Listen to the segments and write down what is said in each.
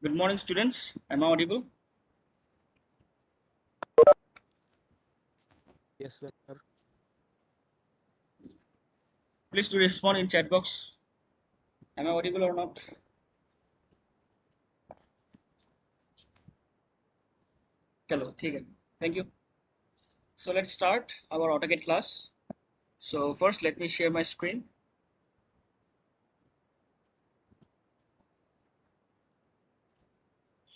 Good morning, students. Am I audible? Yes, sir. Please to respond in chat box. Am I audible or not? चलो ठीक है. Thank you. So let's start our AutoCAD class. So first, let me share my screen.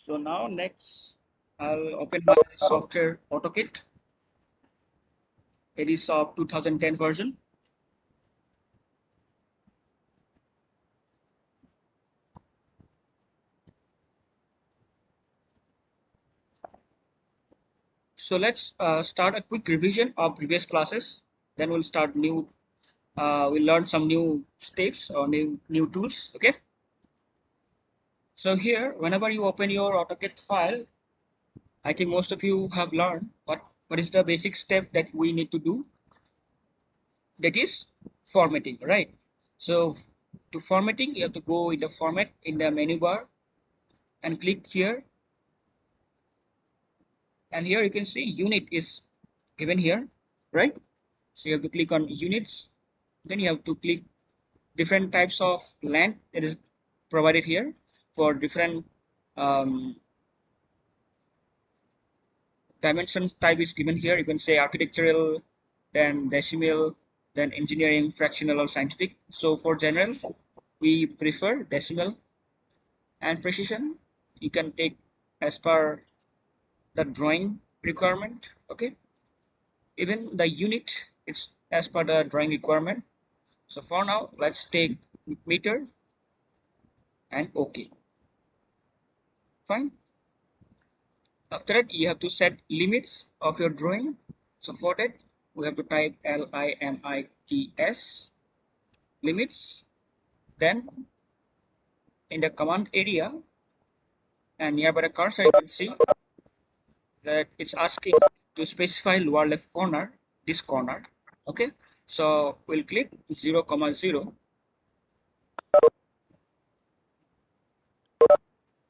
So now next, I'll open my software AutoCAD. It is of 2010 version. So let's start a quick revision of previous classes. Then we'll start new. We'll learn some new steps or new tools. Okay. So here, whenever you open your AutoCAD file, I think most of you have learned what is the basic step that we need to do. That is formatting, right? So to formatting, you have to go in the format in the menu bar and click here. And here you can see unit is given here, right? So you have to click on units. Then you have to click different types of length that is provided here for different dimensions type is given here. You can say architectural, then decimal, then engineering, fractional, or scientific. So for general, we prefer decimal, and precision you can take as per the drawing requirement. Okay, even the unit it's as per the drawing requirement. So for now, let's take meter and OK. Fine. After that, you have to set limits of your drawing. So for that, we have to type limits limits. Then in the command area and nearby the cursor, you can see that it's asking to specify lower left corner, this corner. Okay, so we'll click 0, 0,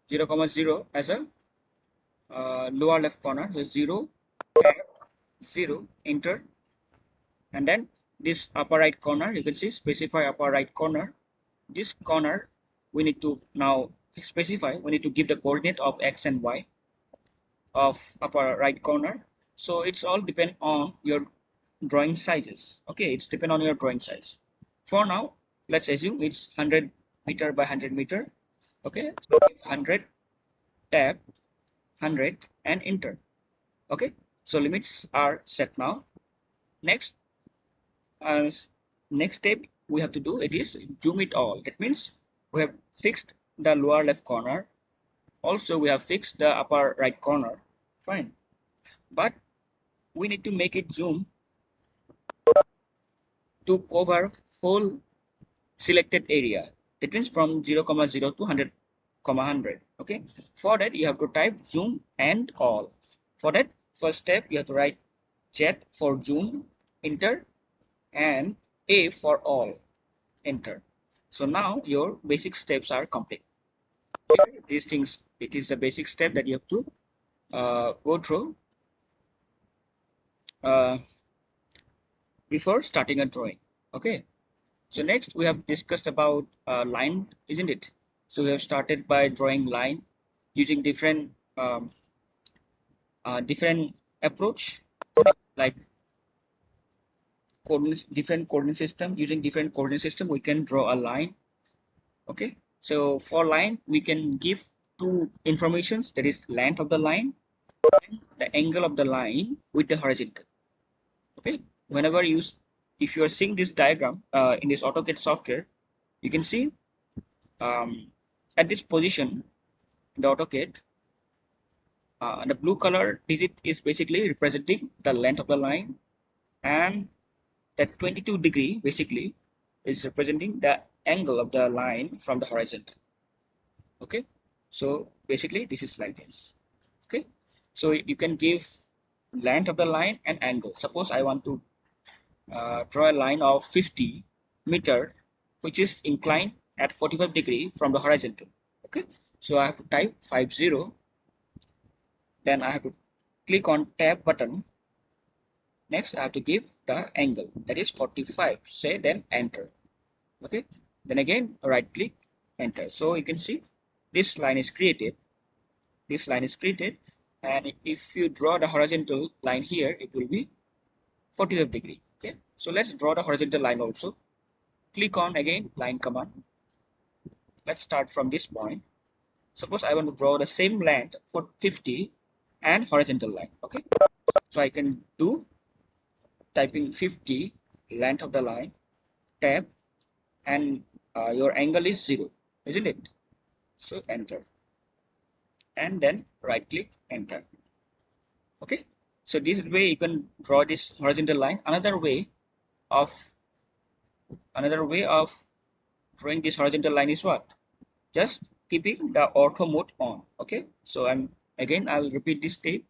0, 0 as a lower left corner. So 0, tab, 0, enter, and then this upper right corner, you can see specify upper right corner. This corner we need to now specify, we need to give the coordinate of x and y of upper right corner. So it's all depend on your drawing sizes. Okay, it's depend on your drawing size. For now, let's assume it's 100 meter by 100 meter. Okay, so give 100, tab 100 and enter. Okay, so limits are set now. Next, uh, next step we have to do it is zoom it all. That means we have fixed the lower left corner. Also, we have fixed the upper right corner. Fine, but we need to make it zoom to cover whole selected area. That means from 0, 0 to 100, 100. Okay. For that, you have to type zoom and all. For that, first step, you have to write Z for zoom, enter, and A for all, enter. So now your basic steps are complete. Here, these things, it is the basic step that you have to go through uh, before starting a drawing. Okay. So next we have discussed about line, isn't it? So we have started by drawing line using different approach, like different coordinate system. Using different coordinate system, we can draw a line. Okay. So for line, we can give two informations, that is length of the line and the angle of the line with the horizontal. Okay. Whenever you, if you are seeing this diagram in this AutoCAD software, you can see um, at this position in the AutoCAD, the blue color digit is basically representing the length of the line, and that 22° basically is representing the angle of the line from the horizon. Okay, so basically this is like this. Okay, so you can give length of the line and angle. Suppose I want to draw a line of 50 meter, which is inclined at 45° from the horizontal. Okay, so I have to type 50. Then I have to click on tab button. Next, I have to give the angle, that is 45. Say, then enter. Okay. Then again, right click, enter. So you can see this line is created. This line is created. And if you draw the horizontal line here, it will be 45°. Okay. So let's draw the horizontal line also. Click on again line command. Let's start from this point. Suppose I want to draw the same length for 50 and horizontal line. Okay. So I can do typing 50 length of the line, tab, and your angle is 0, isn't it? So enter, and then right click, enter. Okay, so this way you can draw this horizontal line. Of another way of drawing this horizontal line is what? Just keeping the ortho mode on. Okay, so I'll repeat this step.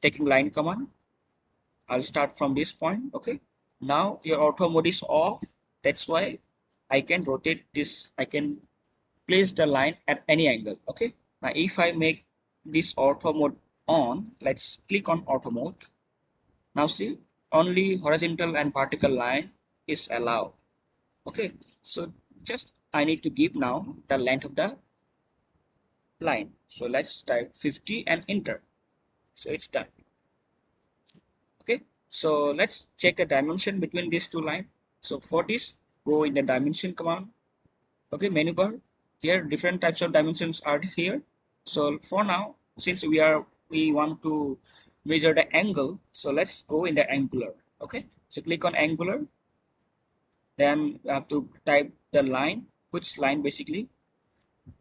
Taking line command, I'll start from this point. Okay, now your ortho mode is off. That's why I can rotate this. I can place the line at any angle. Okay, now if I make this ortho mode on, let's click on ortho mode. Now see, only horizontal and vertical line is allowed. Okay, so just I need to give now the length of the line. So let's type 50 and enter. So it's done. Okay, so let's check the dimension between these two lines. So for this, go in the dimension command. Okay, menu bar. Here different types of dimensions are here. So for now, since we want to measure the angle, so let's go in the angular. Okay, so click on angular. Then we have to type the line. Which line? Basically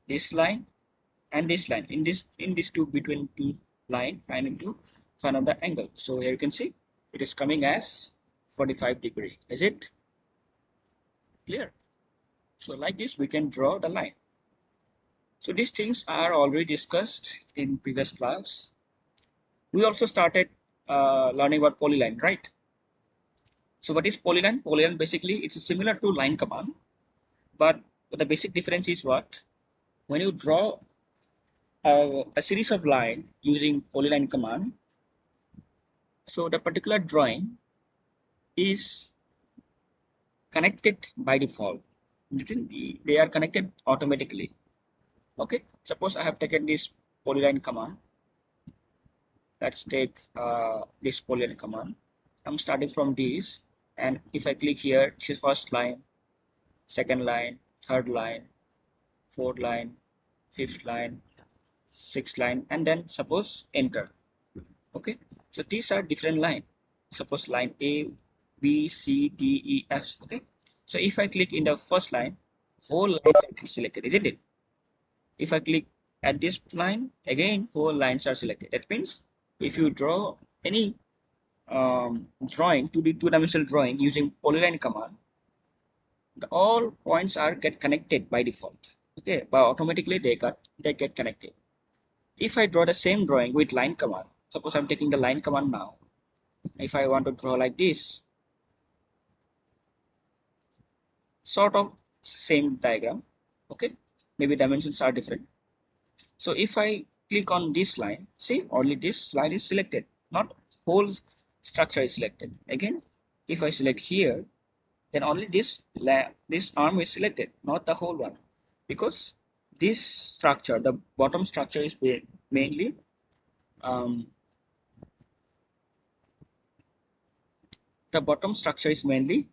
this line and this line. In this two, between two line, I need to find out the angle. So here you can see it is coming as 45°. Is it clear? So like this we can draw the line. So these things are already discussed in previous class. We also started learning about polyline, right? So what is polyline? Polyline basically it's similar to line command, but the basic difference is what? When you draw a series of line using polyline command, so the particular drawing is connected by default. They are connected automatically. Okay, suppose I have taken this polyline command. Let's take this polyline command. I'm starting from this, and if I click here, this is first line, second line, third line, fourth line, fifth line, sixth line, and then suppose enter. Okay, so these are different line. Suppose line A, B, C, D, E, F. Okay, so if I click in the first line, whole lines are selected, isn't it? If I click at this line, again whole lines are selected. That means if you draw any drawing, 2D two-dimensional drawing using polyline command, all points are get connected by default. Okay, but automatically they get connected. If I draw the same drawing with line command, suppose I'm taking the line command now. If I want to draw like this, sort of same diagram, okay, maybe dimensions are different. So if I click on this line, see only this line is selected, not whole structure is selected. Again, if I select here, then only this arm is selected, not the whole one, because this structure, the bottom structure is mainly um, the bottom structure is mainly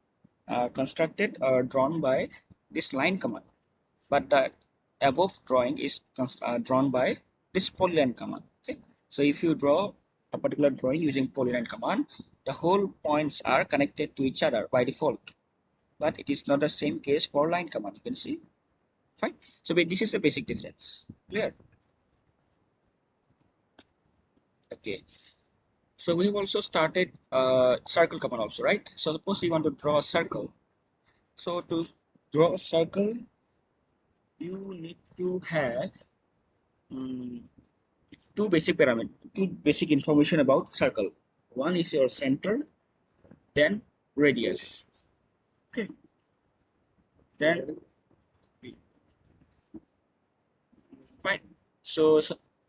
constructed or drawn by this line command, but the above drawing is drawn by this polyline command. Okay, so if you draw a particular drawing using polyline command, the whole points are connected to each other by default, but it is not the same case for line command. You can see. Fine. So this is the basic difference. Clear? Okay. So we have also started circle command also, right? So suppose you want to draw a circle. So to draw a circle, you need to have um, two basic information about circle. One is your center, then radius. Okay. Then fine. So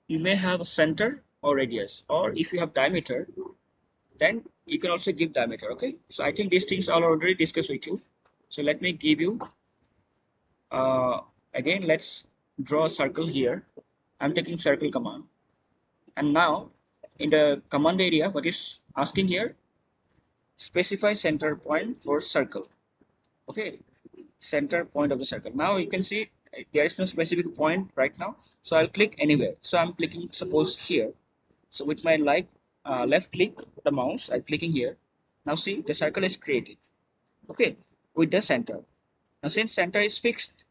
you may have a center or radius, or if you have diameter, then you can also give diameter. Okay, so I think these things are already discussed with you, so let me give you uh, again. Let's draw a circle here. I'm taking circle command, and now in the command area, what is asking here, specify center point for circle. Okay, center point of the circle. Now you can see there is no specific point right now, so I'll click anywhere. So I'm clicking suppose here. So with my left click the mouse, I'm clicking here. Now see the circle is created. Okay, with the center. Now since center is fixed,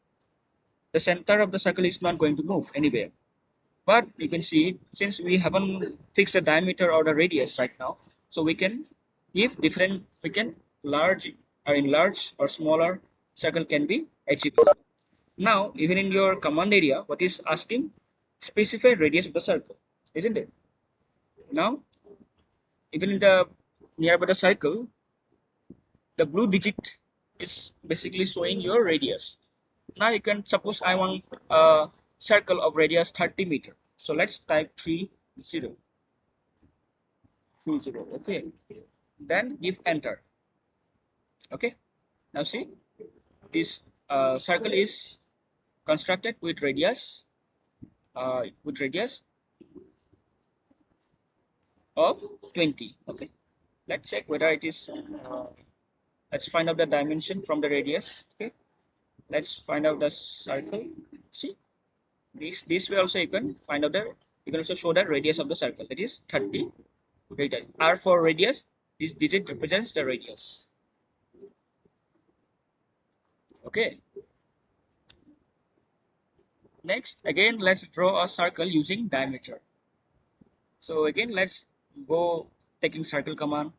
the center of the circle is not going to move anywhere. But you can see since we haven't fixed the diameter or the radius right now, so we can give different, we can large or enlarge or smaller circle can be achieved. Now even in your command area, what is asking, specify radius of the circle, isn't it? Now even in the nearby the circle, the blue digit is basically showing your radius. Now you can suppose I want a circle of radius 30 meter. So let's type 30. Okay. Then give enter. Okay. Now see this circle is constructed with radius of 20. Okay. Let's check whether it is. Let's find out the dimension from the radius. Okay. Let's find out the circle. See this way also you can find out the, you can also show the radius of the circle, that is 30 radius. R for radius, this digit represents the radius. Okay, next again let's draw a circle using diameter. So again let's go taking circle command.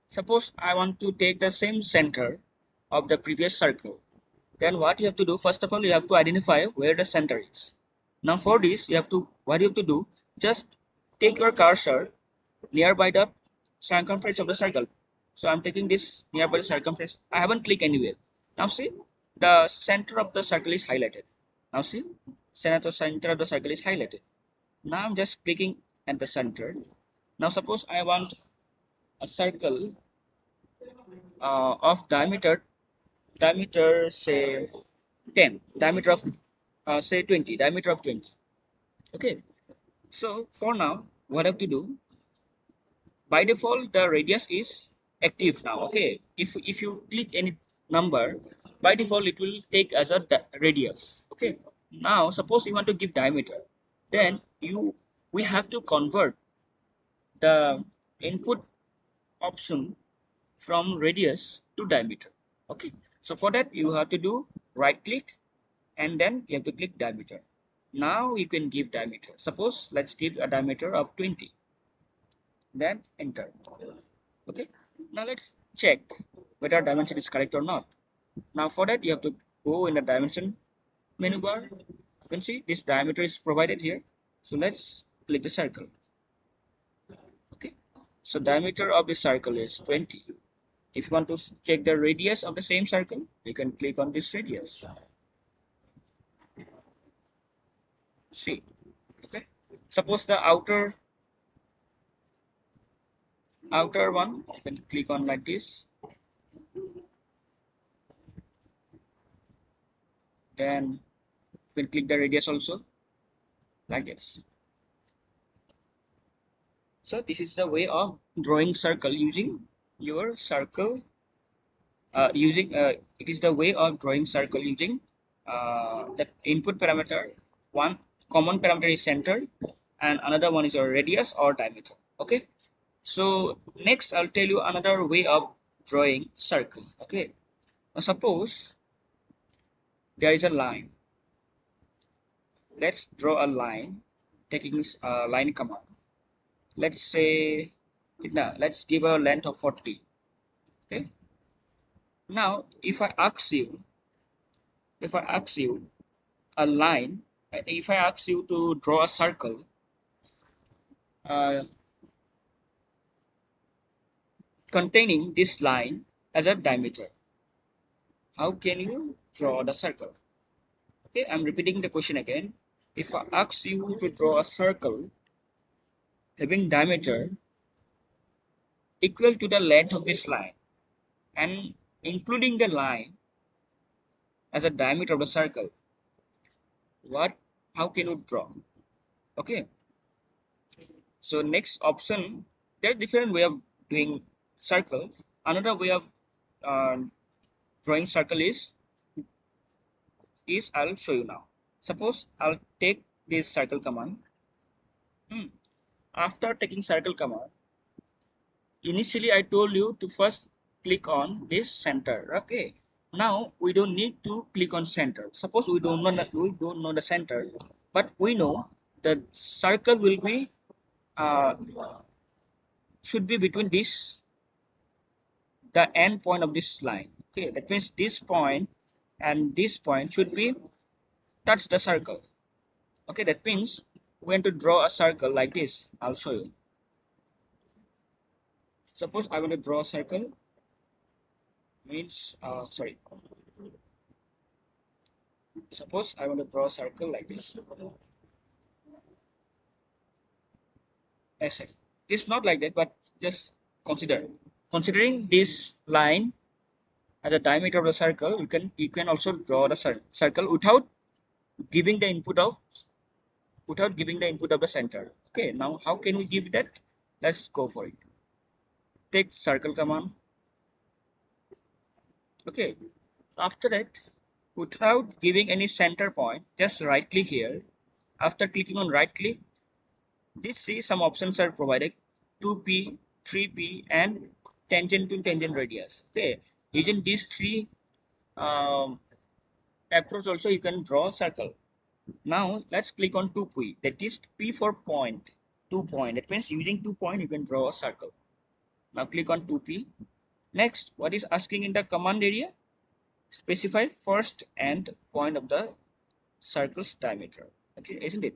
Suppose I want to take the same center of the previous circle, then what you have to do, first of all you have to identify where the center is. Now for this you have to, what you have to do, just take your cursor nearby the circumference of the circle. So I'm taking this nearby the circumference. I haven't clicked anywhere. Now see the center of the circle is highlighted. Now see center of the circle is highlighted. Now I'm just clicking at the center. Now suppose I want a circle of diameter say 10, diameter of say 20, diameter of 20. Okay, so for now what I have to do, by default the radius is active now. Okay, if you click any number, by default it will take as a radius. Okay, now suppose you want to give diameter, then we have to convert the input option from radius to diameter. Okay, so for that you have to do right click and then you have to click diameter. Now you can give diameter. Suppose let's give a diameter of 20, then enter. Okay, now let's check whether dimension is correct or not. Now for that you have to go in the dimension menu bar. You can see this diameter is provided here. So let's click the circle. Okay, so diameter of the circle is 20. If you want to check the radius of the same circle, you can click on this radius. See, okay. Suppose the outer one, you can click on like this. Then you can click the radius also like this. So this is the way of drawing circle using your circle. It is the way of drawing circle using the input parameter. One common parameter is center, and another one is your radius or diameter. Okay. So next I'll tell you another way of drawing circle. Okay. Now suppose there is a line. Let's draw a line taking a line command. Let's say let's give a length of 40. Okay. Now if I ask you a line, if I ask you to draw a circle uh, containing this line as a diameter, how can you draw the circle? Okay, I'm repeating the question again. If I ask you to draw a circle having diameter equal to the length of this line and including the line as a diameter of the circle, what how can you draw? Okay, so next option, there are different way of doing circle. Another way of uh, drawing circle is I'll show you now. Suppose I'll take this circle command. After taking circle command, initially I told you to first click on this center. Okay, now we don't need to click on center. Suppose we don't know the center, but we know the circle will be uh, should be between the end point of this line. Okay, that means this point and this point should be touch the circle. Okay, that means we want to draw a circle like this. I'll show you. Suppose I want to draw a circle, means sorry. Suppose I want to draw a circle like this. Yes, it's not like that, but just considering this line as the diameter of the circle, you can also draw the circle giving the input of without giving the input of the center. Okay, now how can we give that? Let's go for it. Take circle command. Okay, after that, without giving any center point, just right click here. After clicking on right click, this see some options are provided: 2p, 3p, and tangent to tangent radius. Okay, using these three um, approach also you can draw a circle. Now let's click on 2p, that is p for point. 2 point, that means using 2 point you can draw a circle. Now click on 2p. Next, what is asking in the command area? Specify first end point of the circle's diameter. Okay, isn't it?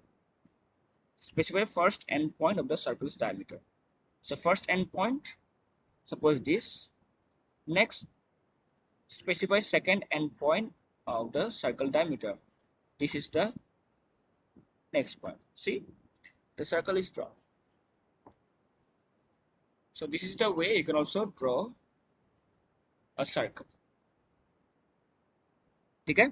Specify first end point of the circle's diameter. So first end point, suppose this. Next, specify second end point of the circle diameter. This is the next point. See, the circle is drawn. So this is the way you can also draw a circle. Okay?